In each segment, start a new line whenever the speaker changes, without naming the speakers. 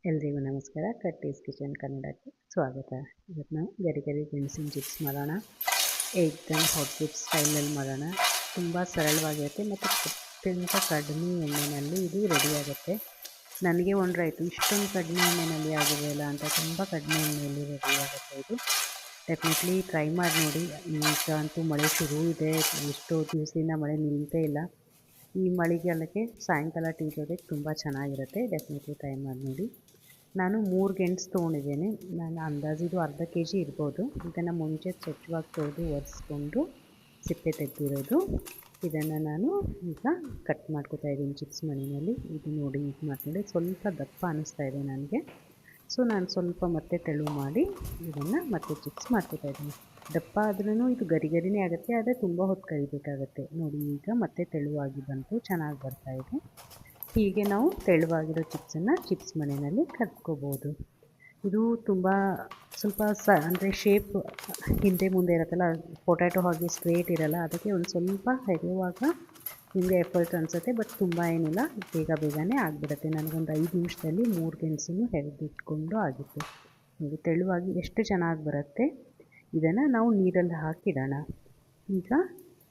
ಎಲ್ರಿಗೂ ನಮಸ್ಕಾರ. ಕಟ್ಟೀಸ್ ಕಿಚನ್ ಕನ್ನಡಕ್ಕೆ ಸ್ವಾಗತ. ಇವತ್ತು ನಾವು ಗರಿ ಗರಿ ಮೆಣಸಿನ ಚಿಪ್ಸ್ ಮಾಡೋಣ. ಏಕ್ದಮ್ ಹಾಟ್ ಚಿಪ್ಸ್ ಸ್ಟೈಲಲ್ಲಿ ಮಾಡೋಣ. ತುಂಬ ಸರಳವಾಗಿರುತ್ತೆ ಮತ್ತು ಅತ್ಯಂತ ಕಡಿಮೆ ಎಣ್ಣೆಯಲ್ಲಿ ಇದು ರೆಡಿ ಆಗುತ್ತೆ. ನನಗೆ ಆಯಿತು ಇಷ್ಟೊಂದು ಕಡಿಮೆ ಎಣ್ಣೆಯಲ್ಲಿ ಆಗಿದೆಯಲ್ಲ ಅಂತ. ತುಂಬ ಕಡಿಮೆ ಎಣ್ಣೆಯಲ್ಲಿ ರೆಡಿ ಆಗುತ್ತೆ ಇದು. ಡೆಫಿನೆಟ್ಲಿ ಟ್ರೈ ಮಾಡಿ ನೋಡಿ. ಈಗ ಅಂತೂ ಮಳೆ ಶುರು ಇದೆ. ಎಷ್ಟೋ ದಿವಸದಿಂದ ಮಳೆ ನಿಲ್ತೇ ಇಲ್ಲ. ಈ ಮಳೆಗಾಲಕ್ಕೆ ಸಾಯಂಕಾಲ ಟೀ ಜೊತೆಗೆ ತುಂಬ ಚೆನ್ನಾಗಿರುತ್ತೆ. ಡೆಫಿನೆಟ್ಲಿ ಟ್ರೈ ಮಾಡಿ ನೋಡಿ. ನಾನು 3 ಗೆಣಸು ತೊಗೊಂಡಿದ್ದೇನೆ. ನಾನು ಅಂದಾಜು ಇದು ಅರ್ಧ ಕೆ ಜಿ ಇರ್ಬೋದು. ಇದನ್ನು ಮುಂಚೆ ಸ್ವಚ್ಛವಾಗಿ ತೊಳೆದು ಒರೆಸ್ಕೊಂಡು ಸಿಪ್ಪೆ ತೆಗೆದಿರೋದು. ಇದನ್ನು ನಾನು ಈಗ ಕಟ್ ಮಾಡ್ಕೊತಾ ಇದ್ದೀನಿ ಚಿಪ್ಸ್ ಮನೆಯಲ್ಲಿ. ಇದು ನೋಡಿ ಇದು ಮಾಡ್ಕೊಂಡೆ ಸ್ವಲ್ಪ ದಪ್ಪ ಅನ್ನಿಸ್ತಾ ಇದೆ ನನಗೆ. ಸೊ ನಾನು ಸ್ವಲ್ಪ ಮತ್ತೆ ತೆಳು ಮಾಡಿ ಇದನ್ನು ಮತ್ತೆ ಚಿಪ್ಸ್ ಮಾಡ್ಕೊತಾ ಇದ್ದೀನಿ. ದಪ್ಪ ಆದ್ರೂ ಇದು ಗರಿ ಗರಿನೇ ಆಗುತ್ತೆ, ಆದರೆ ತುಂಬ ಹೊತ್ತು ಕರಿಬೇಕಾಗತ್ತೆ. ನೋಡಿ ಈಗ ಮತ್ತೆ ತೆಳುವಾಗಿ ಬಂತು, ಚೆನ್ನಾಗಿ ಬರ್ತಾಯಿದೆ. ಹೀಗೆ ನಾವು ತೆಳುವಾಗಿರೋ ಚಿಪ್ಸನ್ನು ಚಿಪ್ಸ್ ಮನೆಯಲ್ಲಿ ಕರ್ಕೋಬೋದು. ಇದು ತುಂಬ ಸ್ವಲ್ಪ ಅಂದರೆ ಶೇಪ್ ಹಿಂದೆ ಮುಂದೆ ಇರುತ್ತಲ್ಲ, ಪೊಟ್ಯಾಟೊ ಹಾಗೆ ಸ್ಟ್ರೇಟ್ ಇರಲ್ಲ. ಅದಕ್ಕೆ ಒಂದು ಸ್ವಲ್ಪ ಹೆರುವಾಗ ನಿಮಗೆ ಎಫರ್ಟ್ ಅನಿಸುತ್ತೆ, ಬಟ್ ತುಂಬ ಏನಿಲ್ಲ, ಬೇಗನೆ ಆಗಿಬಿಡುತ್ತೆ. ನನಗೊಂದು 5 ನಿಮಿಷದಲ್ಲಿ 3 ಗೆಣಸನ್ನು ಹೆರೆದಿಟ್ಕೊಂಡು ಆಗಿತ್ತು. ನೋಡಿ ತೆಳುವಾಗಿ ಎಷ್ಟು ಚೆನ್ನಾಗಿ ಬರುತ್ತೆ. ಇದನ್ನು ನಾವು ನೀರಲ್ಲಿ ಹಾಕಿಡೋಣ. ಈಗ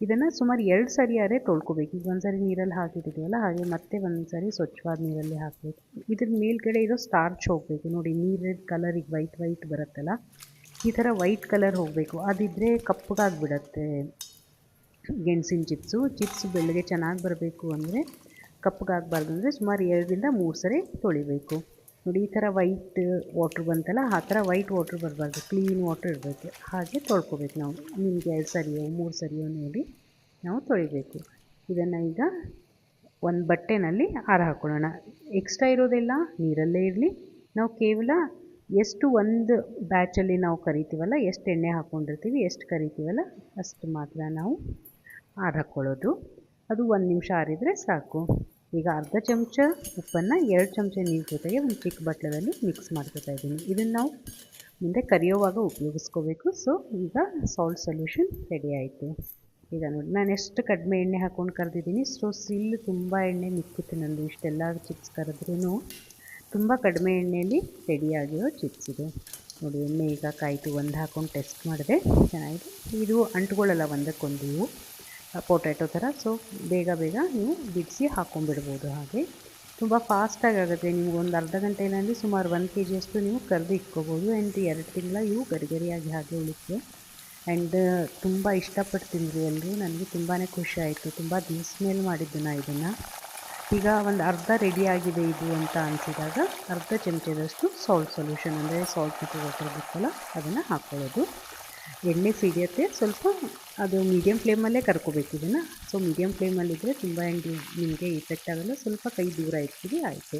ಇದನ್ನು ಸುಮಾರು 2 ಸರಿಯಾರೆ ತೊಳ್ಕೊಬೇಕು. ಈಗ ಒಂದು ಸರಿ ನೀರಲ್ಲಿ ಹಾಕಿಟ್ಟಿದ್ದೀವಲ್ಲ, ಹಾಗೆ ಮತ್ತೆ ಒಂದು ಸರಿ ಸ್ವಚ್ಛವಾದ ನೀರಲ್ಲಿ ಹಾಕಬೇಕು. ಇದ್ರ ಮೇಲ್ಗಡೆ ಇರೋ ಸ್ಟಾರ್ಚ್ ಹೋಗಬೇಕು. ನೋಡಿ ನೀರಿನ ಕಲರಿಗೆ ವೈಟ್ ಬರುತ್ತಲ್ಲ, ಈ ಥರ ವೈಟ್ ಕಲರ್ ಹೋಗಬೇಕು. ಅದಿದ್ದರೆ ಕಪ್ಪಗಾಗಿಬಿಡತ್ತೆ ಗೆಣಸಿನ ಚಿಪ್ಸು ಬೆಳ್ಳಗೆ ಚೆನ್ನಾಗಿ ಬರಬೇಕು ಅಂದರೆ, ಕಪ್ಪಗಾಗಬಾರ್ದು ಅಂದರೆ ಸುಮಾರು 2ರಿಂದ 3 ಸರಿ ತೊಳಿಬೇಕು. ನೋಡಿ ಈ ಥರ ವೈಟ್ ವಾಟ್ರ್ ಬಂತಲ್ಲ, ಆ ಥರ ವೈಟ್ ವಾಟ್ರ್ ಬರಬಾರ್ದು, ಕ್ಲೀನ್ ವಾಟ್ರ್ ಇರಬೇಕು. ಹಾಗೆ ತೊಳ್ಕೊಬೇಕು ನಾವು. ನಿಮಗೆ 2 ಸರಿಯೋ 3 ಸರಿಯೋ ನೋಡಿ ನಾವು ತೊಳಿಬೇಕು. ಇದನ್ನು ಈಗ ಒಂದು ಬಟ್ಟೆನಲ್ಲಿ ಆರ ಹಾಕ್ಕೊಳ್ಳೋಣ. ಎಕ್ಸ್ಟ್ರಾ ಇರೋದೆಲ್ಲ ನೀರಲ್ಲೇ ಇರಲಿ. ನಾವು ಕೇವಲ ಎಷ್ಟು ಒಂದು ಬ್ಯಾಚಲ್ಲಿ ನಾವು ಕರಿತೀವಲ್ಲ, ಎಷ್ಟು ಎಣ್ಣೆ ಹಾಕ್ಕೊಂಡಿರ್ತೀವಿ, ಎಷ್ಟು ಕರಿತೀವಲ್ಲ ಅಷ್ಟು ಮಾತ್ರ ನಾವು ಆರ ಹಾಕ್ಕೊಳ್ಳೋದು. ಅದು 1 ನಿಮಿಷ ಆರಿದರೆ ಸಾಕು. ಈಗ ಅರ್ಧ ಚಮಚ ಉಪ್ಪನ್ನು 2 ಚಮಚ ನೀರು ಜೊತೆಗೆ ಒಂದು ಚಿಕ್ಕ ಬಟ್ಲದಲ್ಲಿ ಮಿಕ್ಸ್ ಮಾಡ್ಕೊತಾ ಇದ್ದೀನಿ. ಇದನ್ನು ನಾವು ಮುಂದೆ ಕರಿಯೋವಾಗ ಉಪಯೋಗಿಸ್ಕೋಬೇಕು. ಸೊ ಈಗ ಸಾಲ್ಟ್ ಸೊಲ್ಯೂಷನ್ ರೆಡಿ ಆಯಿತು. ಈಗ ನೋಡಿ ನಾನು ಎಷ್ಟು ಕಡಿಮೆ ಎಣ್ಣೆ ಹಾಕ್ಕೊಂಡು ಕರೆದಿದ್ದೀನಿ. ಸೊ ಸಿಲ್ಲು ತುಂಬ ಎಣ್ಣೆ ಮಿಕ್ಕುತ್ತೆ ನಂದು. ಇಷ್ಟೆಲ್ಲ ಚಿಪ್ಸ್ ಕರೆದ್ರೂ ತುಂಬ ಕಡಿಮೆ ಎಣ್ಣೆಯಲ್ಲಿ ರೆಡಿಯಾಗಿರೋ ಚಿಪ್ಸ್ ಇದು. ನೋಡಿ ಎಣ್ಣೆ ಈಗ ಕಾಯಿತು. ಒಂದು ಹಾಕ್ಕೊಂಡು ಟೆಸ್ಟ್ ಮಾಡಿದೆ, ಚೆನ್ನಾಗಿದೆ. ಇದು ಅಂಟ್ಕೊಳ್ಳಲ್ಲ ಒಂದಕ್ಕೊಂದು ಇವು ಪೊಟ್ಯಾಟೊ ಥರ. ಸೊ ಬೇಗ ನೀವು ಬಿಡಿಸಿ ಹಾಕ್ಕೊಂಡ್ಬಿಡ್ಬೋದು. ಹಾಗೆ ತುಂಬ ಫಾಸ್ಟಾಗಿ ಆಗುತ್ತೆ. ನಿಮ್ಗೆ ಒಂದು ಅರ್ಧ ಗಂಟೆಯಲ್ಲಿ ಸುಮಾರು 1 ಕೆ ಜಿಯಷ್ಟು ನೀವು ಕರೆದು ಇಟ್ಕೋಬೋದು. ಆ್ಯಂಡ್ 2 ತಿಂಗಳ ಇವು ಗರಿಗರಿಯಾಗಿ ಹಾಗೆ ಉಳಿಯುತ್ತೆ. ಆ್ಯಂಡ್ ತುಂಬ ಇಷ್ಟಪಟ್ಟು ತಿಂದರು ಎಲ್ಲರೂ. ನನಗೆ ತುಂಬಾ ಖುಷಿ ಆಯಿತು. ತುಂಬ ದಿವಸ ಮೇಲೆ ಮಾಡಿದ್ದು ನಾ ಇದನ್ನು. ಈಗ ಒಂದು ಅರ್ಧ ರೆಡಿ ಆಗಿದೆ ಇದು ಅಂತ ಅನಿಸಿದಾಗ ಅರ್ಧ ಚಮಚದಷ್ಟು ಸಾಲ್ಟ್ ಸೊಲ್ಯೂಷನ್, ಅಂದರೆ ಸಾಲ್ಟ್ ಮತ್ತು ವಾಟರ್ ಬಿತ್ತಲ್ಲ, ಅದನ್ನು ಹಾಕ್ಕೊಳ್ಳೋದು. ಎಣ್ಣೆ ಸಿಡಿಯುತ್ತೆ ಸ್ವಲ್ಪ. ಅದು ಮೀಡಿಯಮ್ ಫ್ಲೇಮಲ್ಲೇ ಕರ್ಕೋಬೇಕು ಇದನ್ನು. ಸೊ ಮೀಡಿಯಮ್ ಫ್ಲೇಮಲ್ಲಿದ್ದರೆ ತುಂಬ ನಿಮಗೆ ಇಫೆಕ್ಟ್ ಆಗೋಲ್ಲ. ಸ್ವಲ್ಪ ಕೈ ದೂರ ಇಟ್ಬಿಡಿ ಆಯಿತು.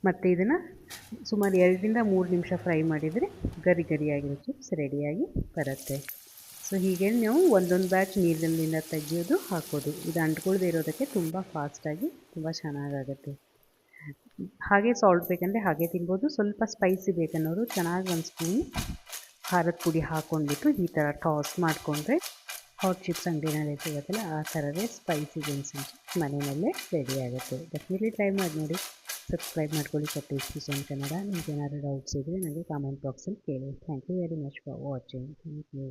ಮತ್ತು ಇದನ್ನು ಸುಮಾರು 2ರಿಂದ 3 ನಿಮಿಷ ಫ್ರೈ ಮಾಡಿದರೆ ಗರಿಯಾಗಿರೋ ಚಿಪ್ಸ್ ರೆಡಿಯಾಗಿ ಬರುತ್ತೆ. ಸೊ ಹೀಗೆ ನಾವು ಒಂದೊಂದು ಬ್ಯಾಚ್ ನೀರಿನಿಂದ ತೆಗೆಯೋದು ಹಾಕೋದು. ಇದು ಅಂಟ್ಕೊಳ್ದೇ ಇರೋದಕ್ಕೆ ತುಂಬ ಫಾಸ್ಟಾಗಿ ತುಂಬ ಚೆನ್ನಾಗಾಗುತ್ತೆ. ಹಾಗೆ ಸಾಲ್ಟ್ ಬೇಕಂದರೆ ಹಾಗೆ ತಿನ್ಬೋದು. ಸ್ವಲ್ಪ ಸ್ಪೈಸಿ ಬೇಕನ್ನೋರು ಚೆನ್ನಾಗಿ ಒಂದು ಸ್ಪೂನ್ ಖಾರದ ಪುಡಿ ಹಾಕ್ಕೊಂಡ್ಬಿಟ್ಟು ಈ ಥರ ಟಾಸ್ ಮಾಡಿಕೊಂಡ್ರೆ ಹಾಟ್ ಚಿಪ್ಸ್ ಅಂಗಡಿನಲ್ಲಿ ಸಿಗುತ್ತಲ್ಲ, ಆ ಥರವೇ ಸ್ಪೈಸಿ ಗೆಣಸಿನ ಚಿಪ್ಸ್ ಮನೆಯಲ್ಲೇ ರೆಡಿ ಆಗುತ್ತೆ. ಡೆಫಿನೆಟ್ಲಿ ಟ್ರೈ ಮಾಡಿ ನೋಡಿ. ಸಬ್ಸ್ಕ್ರೈಬ್ ಮಾಡ್ಕೊಳ್ಳಿ ಕಟ್ಟೀಸ್ ಕಿಚನ್ ಕನ್ನಡ. ನಿಮ್ಗೆ ಏನಾದರೂ ಡೌಟ್ಸ್ ಇದ್ದರೆ ನನಗೆ ಕಾಮೆಂಟ್ ಬಾಕ್ಸಲ್ಲಿ ಕೇಳಿ. Thank you very much for watching. Thank you.